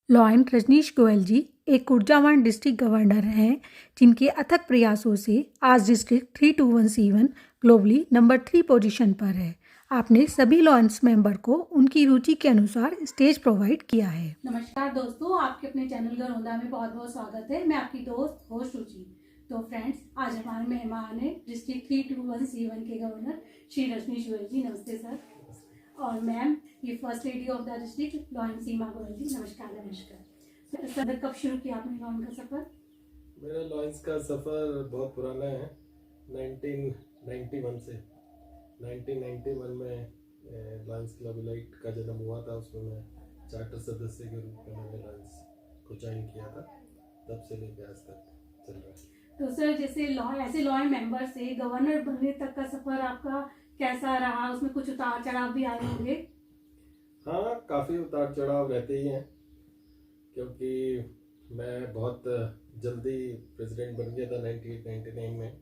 Lion Rajneesh Goyal जी एक ऊर्जावान district governor हैं जिनके अथक प्रयासों से आज district 321C1 globally number 3 position पर है। आपने सभी लॉयंस मेंबर को उनकी रुचि के अनुसार स्टेज प्रोवाइड किया है। नमस्कार दोस्तों, आपके अपने चैनल गरोंदा में बहुत बहुत स्वागत है। मैं आपकी दोस्त होस्ट रुचि। तो फ्रेंड्स, आज हमारे मेहमान है डिस्ट्रिक्ट 321C1 के गवर्नर श्री रजनीश गोयल जी। नमस्ते सर। और मैम, ये first lady of the district lion Seema Goyal ji. नमस्कार। नमस्कार सर, कब शुरू किया आपने लॉयन का सफर? मेरा लॉयंस का सफ़र बहुत पुराना है, 1991 से। 1991 में लॉयंस क्लब इलाइट का जन्म हुआ था। उसमें मैं चार्टर सदस्य के रूप में मैंने लॉयंस को ज्वाइन किया था। तब से लेकर आज तक चल रहा है। तो सर, जैसे ऐसे लॉयन मेंबर से गवर्नर बनने तक का सफर आपका कैसा रहा? उसमें कुछ उतार चढ़ाव भी आए होंगे। हाँ, काफ़ी उतार चढ़ाव रहते ही हैं, क्योंकि मैं बहुत जल्दी प्रेसिडेंट बन गया था 1999 में,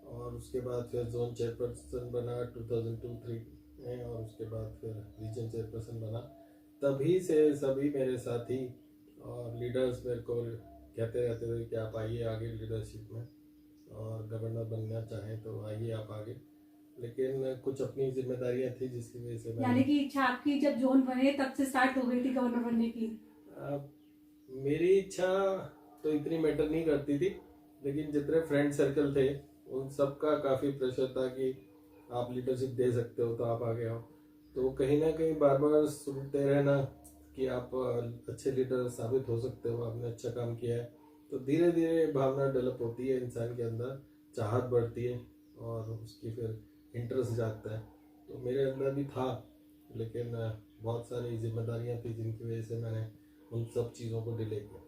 और उसके बाद फिर जोन चेयरपर्सन बना 2002-03 में, और उसके बाद फिर रीजन चेयरपर्सन बना। तभी से सभी मेरे साथी और लीडर्स मेरे को कहते रहते थे कि आप आइए आगे लीडरशिप में, और गवर्नर बनना चाहें तो आइए आप आगे। लेकिन कुछ अपनी जिम्मेदारियां थी जिसकी वजह से यानी कि इच्छा आपकी जब जोन बने तब से स्टार्ट हो गई थी गवर्नर बनने की? मेरी इच्छा तो इतनी मैटर नहीं करती थी, लेकिन जितने फ्रेंड सर्कल थे उन सबका काफ़ी प्रेशर था कि आप लीडरशिप दे सकते हो तो आप आगे आओ। तो कहीं ना कहीं बार बार सुनते रहना कि आप अच्छे लीडर साबित हो सकते हो, आपने अच्छा काम किया है, तो धीरे धीरे भावना डेवलप होती है इंसान के अंदर, चाहत बढ़ती है और उसकी फिर इंटरेस्ट जागता है। तो मेरे अंदर भी था, लेकिन बहुत सारी जिम्मेदारियां थी जिनकी वजह से मैंने उन सब चीज़ों को डिले किया।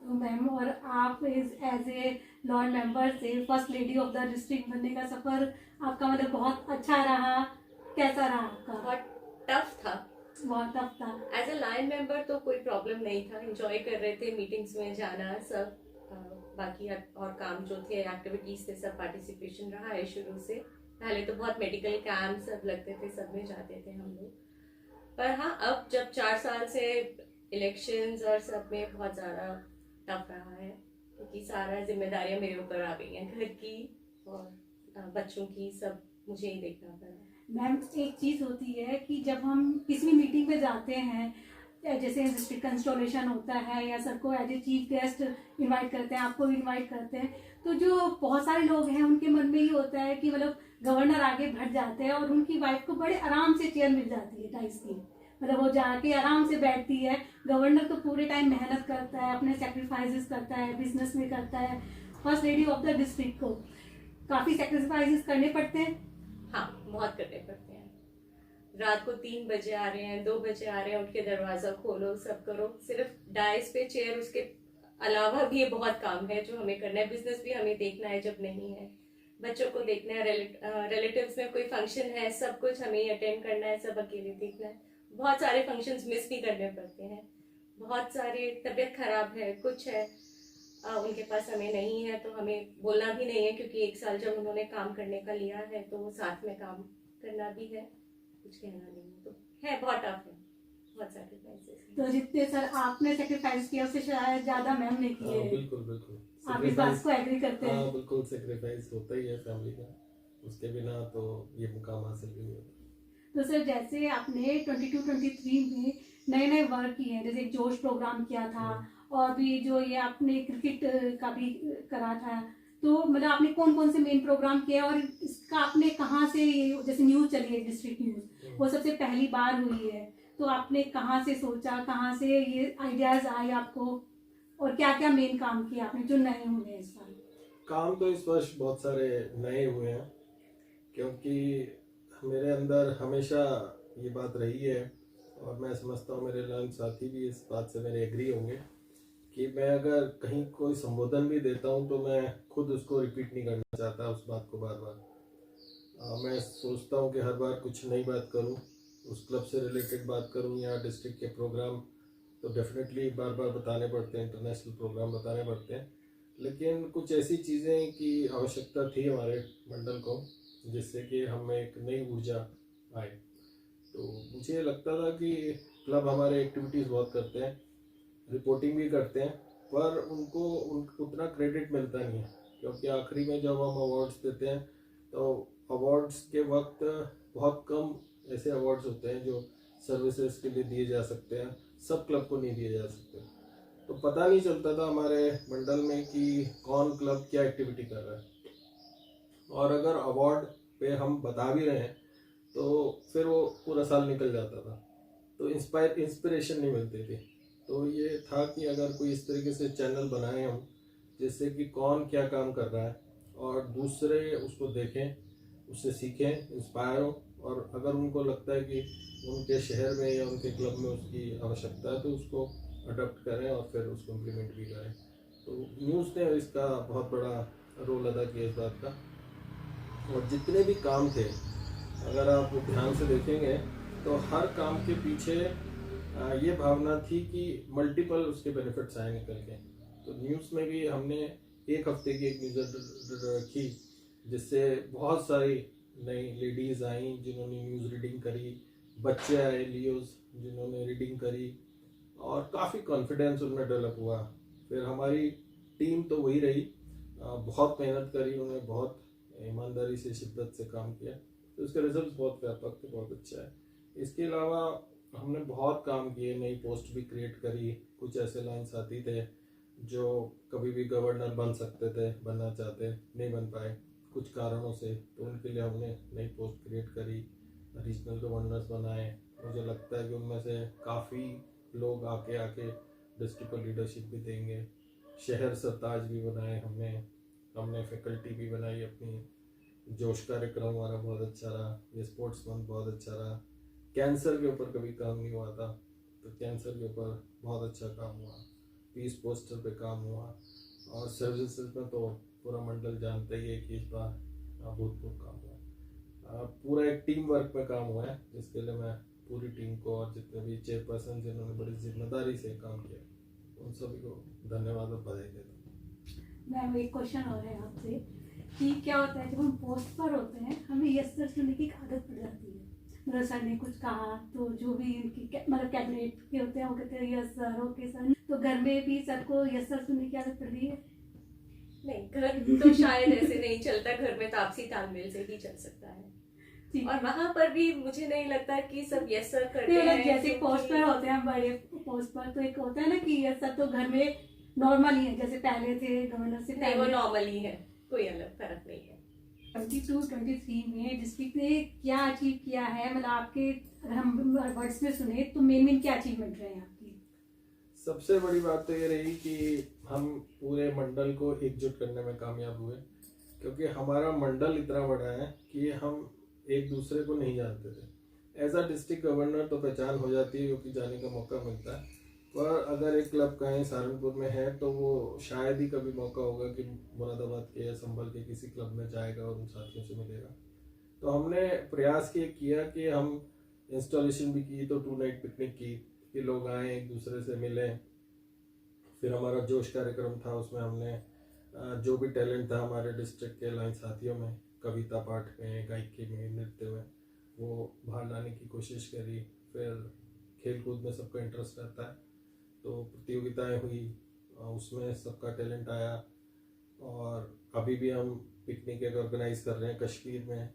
तो मैम, और आप एज ए लॉयन मेंबर से first lady of the district बनने का सफर आपका मतलब बहुत अच्छा रहा, कैसा रहा आपका? बहुत टफ था। बहुत टफ था। एज अ लाइन मेंबर तो कोई प्रॉब्लम नहीं था, एंजॉय कर रहे थे, मीटिंग्स में जाना सब, बाकी और काम जो थे एक्टिविटीज थे सब पार्टिसिपेशन रहा है शुरू से। पहले तो बहुत मेडिकल कैंप सब लगते थे, सब में जाते थे हम लोग। पर हाँ, अब जब 4 साल से इलेक्शंस और सब में बहुत ज़्यादा टफ रहा है, क्योंकि सारा जिम्मेदारियां मेरे ऊपर आ गई हैं, घर की और बच्चों की, सब मुझे ही देखना पड़ा। मैम, एक चीज़ होती है कि जब हम किसी भी मीटिंग में जाते हैं, जैसे डिस्ट्रिक्ट इंस्टॉलेशन होता है या सर को as a chief guest invite करते हैं, आपको भी इनवाइट करते हैं, तो जो बहुत सारे लोग हैं उनके मन में ये होता है कि मतलब गवर्नर आगे बढ़ जाते हैं और उनकी वाइफ को बड़े आराम से चेयर मिल जाती है टाइस की, मतलब वो जाके आराम से बैठती है। गवर्नर तो पूरे टाइम मेहनत करता है, अपने सेक्रीफाइसेस करता है, बिजनेस में करता है। First lady of the district को काफ़ी सेक्रीफाइसेस करने पड़ते हैं। हाँ, बहुत करने पड़ते हैं। रात को 3 बजे आ रहे हैं, 2 बजे आ रहे हैं, उठ के दरवाजा खोलो, सब करो। सिर्फ डाइस पे चेयर, उसके अलावा भी ये बहुत काम है जो हमें करना है। बिजनेस भी हमें देखना है जब नहीं है, बच्चों को देखना है, रिलेटिव्स में कोई फंक्शन है, सब कुछ हमें ही अटेंड करना है, सब अकेले देखना है। बहुत सारे फंक्शंस मिस भी करने पड़ते हैं, बहुत सारे तबीयत खराब है, कुछ है, उनके पास समय नहीं है तो हमें बोलना भी नहीं है, क्योंकि 1 साल जब उन्होंने काम करने का लिया है तो वो साथ में काम करना भी है, कुछ कहना नहीं है। तो है, बहुत टफ है, बहुत सैक्रिफाइसेस। तो जितने सर आपने सेक्रीफाइस किया उससे शायद ज्यादा मैम ने किए। बिल्कुल बिल्कुल, आप इस बात को एग्री करते हैं? हाँ बिल्कुल, सेक्रीफाइस होता ही है फैमिली का, उसके बिना तो ये मुकाम हासिल भी नहीं होता। तो सर, जैसे आपने 22-23 में नए नए वर्क किए हैं, जैसे एक जोश प्रोग्राम किया था और भी जो ये आपने क्रिकेट का भी करा था, तो मतलब आपने कौन कौन से मेन प्रोग्राम किए और इसका आपने कहाँ से, ये जैसे न्यूज़ चली है डिस्ट्रिक्ट न्यूज़, वो सबसे पहली बार हुई है, तो आपने कहाँ से सोचा, कहाँ से ये आइडियाज आए आपको, और क्या क्या मेन काम किया आपने जो नए हुए हैं इस साल? काम तो इस वर्ष बहुत सारे नए हुए हैं, क्योंकि मेरे अंदर हमेशा ये बात रही है, और मैं समझता हूँ मेरे लॉयन साथी भी इस बात से मेरे एग्री होंगे, कि मैं अगर कहीं कोई संबोधन भी देता हूँ तो मैं खुद उसको रिपीट नहीं करना चाहता उस बात को बार बार। मैं सोचता हूँ कि हर बार कुछ नई बात करूँ, उस क्लब से रिलेटेड बात करूँ, या डिस्ट्रिक्ट के प्रोग्राम तो डेफिनेटली बार बार बताने पड़ते हैं, इंटरनेशनल प्रोग्राम बताने पड़ते हैं, लेकिन कुछ ऐसी चीज़ें की आवश्यकता थी हमारे मंडल को जिससे कि हमें एक नई ऊर्जा आए। तो मुझे लगता था कि क्लब हमारे एक्टिविटीज़ बहुत करते हैं, रिपोर्टिंग भी करते हैं, पर उनको उतना क्रेडिट मिलता नहीं है, क्योंकि आखिरी में जब हम अवार्ड्स देते हैं तो अवार्ड्स के वक्त बहुत कम ऐसे अवार्ड्स होते हैं जो सर्विसेज के लिए दिए जा सकते हैं, सब क्लब को नहीं दिए जा सकते। तो पता नहीं चलता था हमारे मंडल में कि कौन क्लब क्या एक्टिविटी कर रहा है, और अगर अवार्ड पे हम बता भी रहे हैं तो फिर वो पूरा साल निकल जाता था, तो इंस्पिरेशन नहीं मिलती थी। तो ये था कि अगर कोई इस तरीके से चैनल बनाए हम, जिससे कि कौन क्या काम कर रहा है और दूसरे उसको देखें, उससे सीखें, इंस्पायर हो, और अगर उनको लगता है कि उनके शहर में या उनके क्लब में उसकी आवश्यकता है तो उसको अडॉप्ट करें और फिर उसको इम्प्लीमेंट भी करें। तो न्यूज़ ने इसका बहुत बड़ा रोल अदा किया इस बात का। और जितने भी काम थे, अगर आप ध्यान से देखेंगे तो हर काम के पीछे ये भावना थी कि मल्टीपल उसके बेनिफिट्स आए निकल के। तो न्यूज़ में भी हमने एक हफ्ते की एक न्यूज़ रखी, जिससे बहुत सारी नई लेडीज़ आई जिन्होंने न्यूज़ रीडिंग करी, बच्चे आए लियोज जिन्होंने रीडिंग करी, और काफ़ी कॉन्फिडेंस उनमें डेवलप हुआ। फिर हमारी टीम तो वही रही, बहुत मेहनत करी उन्होंने, बहुत ईमानदारी से, शिद्दत से काम किया, तो उसके रिजल्ट बहुत व्यापक थे, बहुत अच्छा है। इसके अलावा हमने बहुत काम किए, नई पोस्ट भी क्रिएट करी। कुछ ऐसे लाइन्स आती थे जो कभी भी गवर्नर बन सकते थे, बनना चाहते, नहीं बन पाए कुछ कारणों से, तो उनके लिए हमने नई पोस्ट क्रिएट करी, रीजनल गवर्नर्स बनाए। मुझे लगता है कि उनमें से काफ़ी लोग आके डिस्ट्रिक्ट को लीडरशिप भी देंगे। शहर सरताज भी बनाए हमने फैकल्टी भी बनाई अपनी। जोश कार्यक्रम हमारा बहुत अच्छा रहा, ये स्पोर्ट्स मंथ बहुत अच्छा रहा। कैंसर के ऊपर कभी काम नहीं हुआ था, तो कैंसर के ऊपर बहुत अच्छा काम हुआ। पीस पोस्टर पे काम हुआ, और सर्विसेज में तो पूरा मंडल जानता ही है कि इस बार अभूतपूर्व काम हुआ। पूरा एक टीम वर्क में काम हुआ है, जिसके लिए मैं पूरी टीम को और जितने भी चेयरपर्सन जिन्होंने बड़ी जिम्मेदारी से काम किया, उन सभी को धन्यवाद और बधाई देता हूँ। मैम, एक क्वेश्चन और है आपसे कि क्या होता है जब हम पोस्ट पर होते हैं, हमें यस सर सुनने की एक आदत पड़ जाती है। मतलब सर ने कुछ कहा तो जो भी इनकी मतलब कैबिनेट के होते हैं वो कहते हैं यस सर, ओके सर। तो घर में भी सर को यस सर सुनने की आदत पड़ रही है? नहीं, घर तो शायद ऐसे नहीं चलता, घर में तो आपसी तालमेल से ही चल सकता है। और वहाँ पर भी मुझे नहीं लगता कि सब यस सर करते हैं। जैसे पोस्ट पर होते हैं, बड़े पोस्ट पर तो एक होता है ना कि यस सर तो घर में नॉर्मल ही है, जैसे पहले थे गवर्नर से नहीं, वो नॉर्मल ही है, कोई अलग फर्क नहीं है। 22-23 में डिस्ट्रिक्ट ने क्या अचीव किया है, मतलब आपके अगर हम वर्ड्स में सुने तो मेन क्या अचीवमेंट रहे हैं आपकी? सबसे बड़ी बात तो ये रही कि हम पूरे मंडल को एकजुट करने में कामयाब हुए, क्योंकि हमारा मंडल इतना बड़ा है कि हम एक दूसरे को नहीं जानते थे। एज अ डिस्ट्रिक्ट गवर्नर तो पहचान हो जाती है क्योंकि जाने का मौका मिलता है, पर अगर एक क्लब कहीं सहारनपुर में है तो वो शायद ही कभी मौका होगा कि मुरादाबाद के या संभल के किसी क्लब में जाएगा और उन साथियों से मिलेगा। तो हमने प्रयास किया कि हम इंस्टॉलेशन भी की, तो 2 नाइट पिकनिक की कि लोग आए, एक दूसरे से मिलें। फिर हमारा जोश कार्यक्रम था, उसमें हमने जो भी टैलेंट था हमारे डिस्ट्रिक्ट के लाइन साथियों में, कविता पाठ में, गायकी में, नृत्य में, वो बाहर लाने की कोशिश करी। फिर खेल कूद में सबका इंटरेस्ट रहता है, तो प्रतियोगिताएं हुई, उसमें सबका टैलेंट आया। और अभी भी हम पिकनिक एक ऑर्गेनाइज कर रहे हैं कश्मीर में।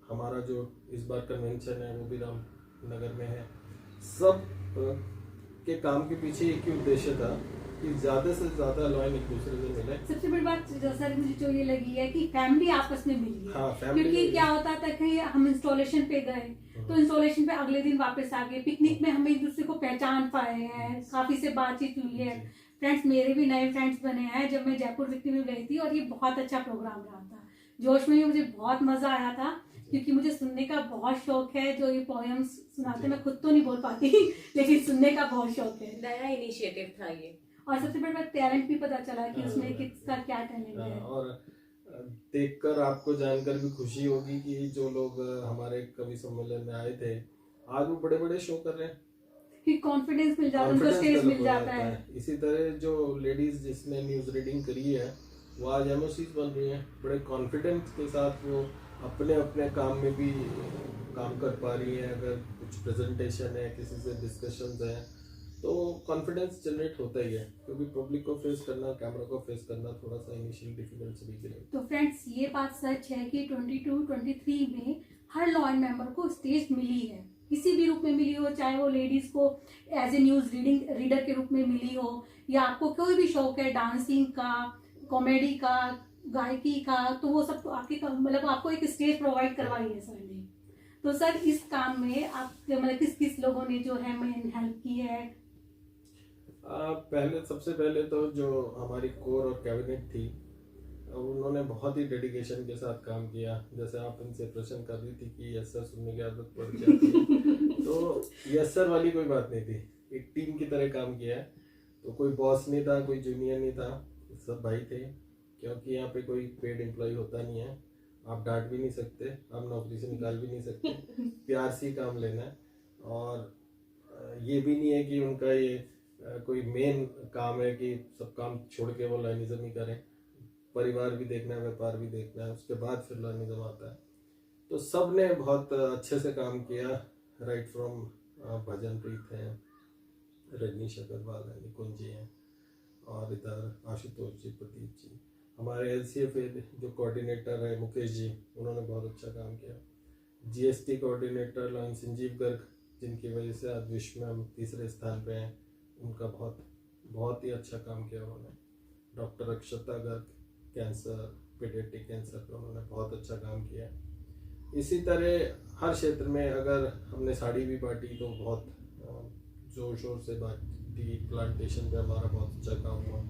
हमारा जो इस बार कन्वेंशन है वो भी रामनगर में है। सब के काम के पीछे एक ही उद्देश्य था कि ज़्यादा से ज़्यादा लॉयन एक दूसरे से मिले। सबसे बड़ी बात सर मुझे जो ये लगी है कि फैमिली आपस में मिली है। हाँ, फैमिली। क्योंकि क्या होता था कि हम इंस्टॉलेशन पे गए तो इंस्टॉलेशन पे अगले दिन वापस आ गए, पिकनिक में हम एक दूसरे को पहचान पाए हैं, काफी से बातचीत हुई है। फ्रेंड्स, मेरे भी नए फ्रेंड्स बने हैं जब मैं जयपुर विक्ट्री में गई थी, और ये बहुत अच्छा प्रोग्राम रहा था। जोश में भी मुझे बहुत मजा आया था, क्योंकि मुझे सुनने का बहुत शौक है। जो ये पोएम्स सुनाते मैं खुद तो नहीं बोल पाती लेकिन सुनने का बहुत शौक है। नया इनिशिएटिव था ये, और सबसे बड़ा टैलेंट भी पता चला कि उसमें किसका क्या टैलेंट है। और देखकर आपको जानकर भी खुशी होगी कि जो लोग हमारे कवि सम्मेलन में आए थे आज वो बड़े बड़े शो कर रहे हैं, कि कॉन्फिडेंस मिल जाता है, उनको स्टेज मिल जाता है। इसी तरह जो लेडीज जिसने न्यूज़ रीडिंग करी है वो आज एमओसीज बन रही हैं, बड़े कॉन्फिडेंस के साथ वो अपने अपने काम में भी काम कर पा रही हैं। अगर कुछ प्रेजेंटेशन है, किसी से डिस्कशंस हैं, तो कॉन्फिडेंस जनरेट होता ही है, क्योंकि पब्लिक को फेस करना, कैमरा को फेस करना थोड़ा सा इनिशियल डिफिकल्ट सभी के लिए। तो फ्रेंड्स, ये बात सच है कि 22-23 में हर लॉ एंड मेंबर को स्टेज मिली है, किसी भी रूप में मिली हो, चाहे वो लेडीज को एज ए न्यूज रीडर के रूप में मिली हो, या आपको कोई भी शौक है डांसिंग का, कॉमेडी का, गायकी का, तो वो सब आपके मतलब आपको एक स्टेज प्रोवाइड करवाई है सर ने। तो सर, इस काम में आप मतलब किस किस लोगों ने जो है मेन हेल्प की है? सबसे पहले तो जो हमारी कोर और कैबिनेट थी, उन्होंने बहुत ही डेडिकेशन के साथ काम किया। जैसे आप इनसे प्रश्न कर रही थी कि यस सर सुनने की आदत पड़ जाती है, तो यस सर वाली कोई बात नहीं थी, एक टीम की तरह काम किया है। तो कोई बॉस नहीं था, कोई जूनियर नहीं था, सब भाई थे, क्योंकि यहाँ पे कोई पेड एम्प्लॉय होता नहीं है, आप डांट भी नहीं सकते, आप नौकरी से निकाल भी नहीं सकते, प्यार से ही काम लेना है। और ये भी नहीं है कि उनका ये कोई मेन काम है कि सब काम छोड़ के वो लाइनिज्म ही करें, परिवार भी देखना है, व्यापार भी देखना है, उसके बाद फिर लाइनिज्म आता है। तो सब ने बहुत अच्छे से काम किया, राइट फ्रॉम भजन प्रीत हैं, रजनीश अग्रवाल हैं, निकुंज जी हैं, और इधर आशुतोष जी, प्रदीप जी, हमारे LCF जो कोऑर्डिनेटर है मुकेश जी, उन्होंने बहुत अच्छा काम किया। GST coordinator line Sanjeev Garg, जिनकी वजह से आज विश्व में हम तीसरे स्थान पे हैं, उनका बहुत ही अच्छा काम किया उन्होंने। डॉक्टर अक्षता गर्ग, कैंसर, पीडियाट्रिक कैंसर पर उन्होंने बहुत अच्छा काम किया। इसी तरह हर क्षेत्र में अगर हमने साड़ी भी बांटी तो बहुत जोर शोर से बांटी। प्लांटेशन पे हमारा बहुत अच्छा काम हुआ।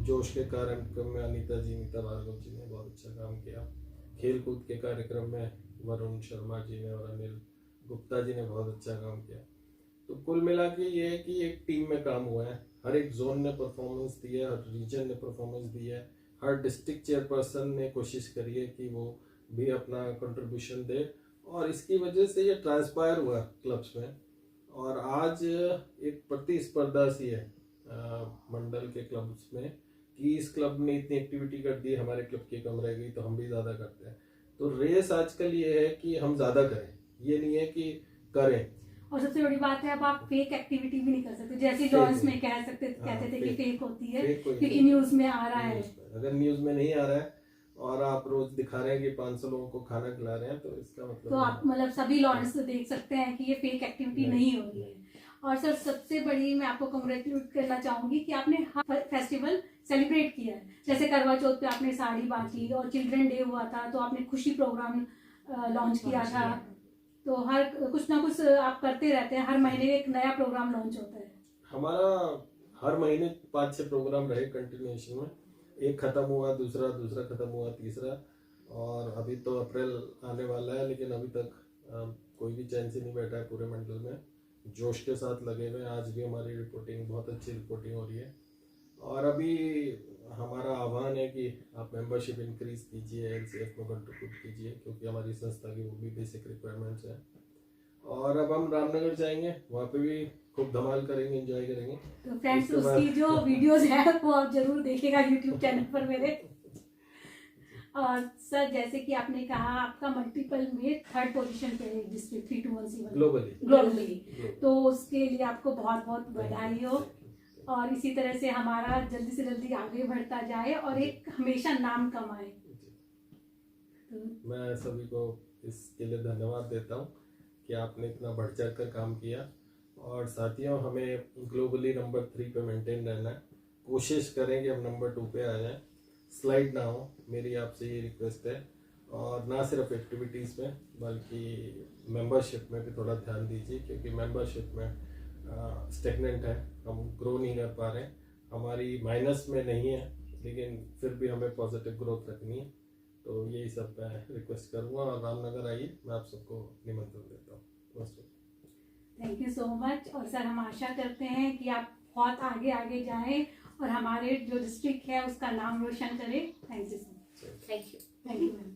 जोश के कार्यक्रम में नीता भार्गव जी ने बहुत अच्छा काम किया। खेल कूद के कार्यक्रम में वरुण शर्मा जी ने और अनिल गुप्ता जी ने बहुत अच्छा काम किया। तो कुल मिला के ये है कि एक टीम में काम हुआ है, हर एक जोन ने परफॉर्मेंस दी है, हर रीजन ने परफॉर्मेंस दी है, हर डिस्ट्रिक्ट चेयरपर्सन ने कोशिश करी है कि वो भी अपना कंट्रीब्यूशन दे, और इसकी वजह से ये ट्रांसपायर हुआ क्लब्स में। और आज एक प्रतिस्पर्धा सी है मंडल के क्लब्स में कि इस क्लब ने इतनी एक्टिविटी कर दी, हमारे क्लब की कम रह गई तो हम भी ज़्यादा करते हैं। तो रेस आजकल ये है कि हम ज़्यादा करें, ये नहीं है कि करें। और सबसे बड़ी बात है, अब आप फेक एक्टिविटी भी नहीं कर सकते, जैसे लॉन्स में कहते थे कि फेक होती है, क्योंकि न्यूज में आ रहा है। अगर न्यूज में नहीं आ रहा है और आप रोज दिखा रहे हैं कि 500 लोगों को खाना खिला रहे हैं, तो इसका मतलब तो आप मतलब सभी लॉन्स देख सकते हैं कि ये फेक एक्टिविटी नहीं हो रही है। और सर, सबसे बड़ी मैं आपको कांग्रेचुलेट करना चाहूंगी कि आपने हर फेस्टिवल सेलिब्रेट किया है। जैसे करवा चौथ पे आपने साड़ी बांटी, और चिल्ड्रन डे हुआ था तो आपने खुशी प्रोग्राम लॉन्च किया था। तो हर कुछ ना कुछ आप करते रहते हैं, हर महीने एक नया प्रोग्राम लॉन्च होता है। हमारा हर महीने 5-6 प्रोग्राम रहे कंटिन्यूएशन में, एक खत्म हुआ, दूसरा खत्म हुआ, तीसरा, और अभी तो अप्रैल आने वाला है, लेकिन अभी तक कोई भी चैन से नहीं बैठा है पूरे मंडल में, जोश के साथ लगे हुए। आज भी हमारी रिपोर्टिंग बहुत अच्छी रिपोर्टिंग हो रही है। और अभी हमारा आह्वान है कि आप मेंबरशिप इंक्रीज कीजिए, LCF में कंट्रीब्यूट कीजिए, क्योंकि हमारी संस्था की वो भी बेसिक रिक्वायरमेंट्स हैं। और अब हम रामनगर जाएंगे, वहाँ पे भी खूब धमाल करेंगे, एंजॉय करेंगे। तो फ्रेंड्स, उसकी जो वीडियोस है वो आप जरूर देखिएगा यूट्यूब चैनल पर मेरे। और सर, जैसे कि आपने कहा आपका मल्टीपल में 3rd पोजीशन पे है डिस्ट्रिक्ट 3217 ग्लोबली, तो उसके लिए आपको बहुत बहुत बधाई हो। और इसी तरह से हमारा जल्दी से जल्दी आगे बढ़ता जाए और एक हमेशा नाम कमाए। मैं सभी को इसके लिए धन्यवाद देता हूँ कि आपने इतना बढ़ चढ़ कर काम किया। और साथियों, हमें ग्लोबली नंबर 3 पे मेंटेन रहना है, कोशिश करें कि हम नंबर 2 पे आ जाएं, स्लाइड ना हो, मेरी आपसे ये रिक्वेस्ट है। और ना सिर्फ एक्टिविटीज़ में बल्कि मेंबरशिप में भी थोड़ा ध्यान दीजिए, क्योंकि मेंबरशिप में स्टेगनेंट है, हम ग्रो नहीं कर पा रहे हैं, हमारी माइनस में नहीं है, लेकिन फिर भी हमें पॉजिटिव ग्रोथ रखनी है। तो यही सब मैं रिक्वेस्ट करूँगा, और रामनगर आइए, मैं आप सबको निमंत्रण देता हूँ। नमस्ते, थैंक यू सो मच। और सर, हम आशा करते हैं कि आप बहुत आगे आगे जाएं और हमारे जो डिस्ट्रिक्ट है उसका नाम रोशन करें। Thank you so much. Thank you. Thank you ma'am.